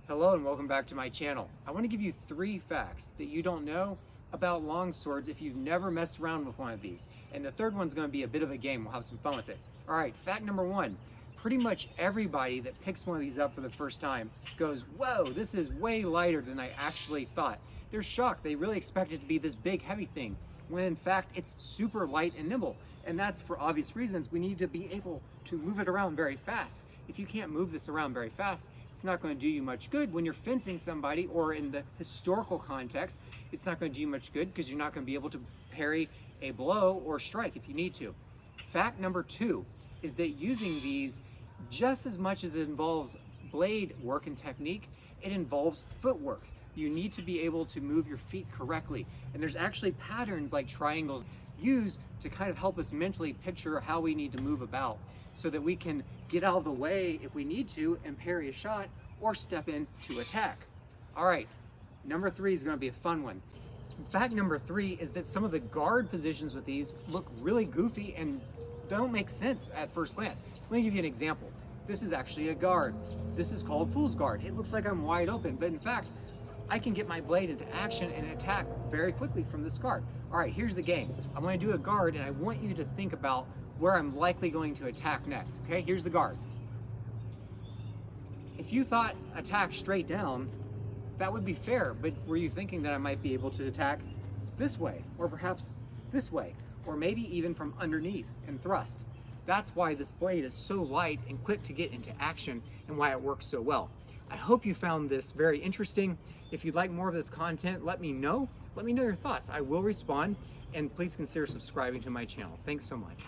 Hello and welcome back to my channel. I want to give you 3 facts that you don't know about longswords if you've never messed around with one of these. And the third one's going to be a bit of a game. We'll have some fun with it. All right, fact number 1. Pretty much everybody that picks one of these up for the first time goes, whoa, this is way lighter than I actually thought. They're shocked. They really expect it to be this big, heavy thing, when in fact it's super light and nimble. And that's for obvious reasons. We need to be able to move it around very fast. If you can't move this around very fast, it's not going to do you much good when you're fencing somebody, or in the historical context, it's not going to do you much good because you're not going to be able to parry a blow or strike if you need to. Fact number 2 is that using these, just as much as it involves blade work and technique, it involves footwork. You need to be able to move your feet correctly. And there's actually patterns like triangles used to kind of help us mentally picture how we need to move about so that we can get out of the way if we need to and parry a shot or step in to attack. All right, number 3 is going to be a fun one. Fact number 3 is that some of the guard positions with these look really goofy and don't make sense at first glance. Let me give you an example. This is actually a guard. This is called fool's guard. It looks like I'm wide open, but in fact, I can get my blade into action and attack very quickly from this guard. All right, here's the game. I'm going to do a guard, and I want you to think about where I'm likely going to attack next. Okay, here's the guard. If you thought attack straight down, that would be fair, but were you thinking that I might be able to attack this way, or perhaps this way, or maybe even from underneath and thrust? That's why this blade is so light and quick to get into action and why it works so well. I hope you found this very interesting. If you'd like more of this content, let me know. Let me know your thoughts. I will respond, and please consider subscribing to my channel. Thanks so much.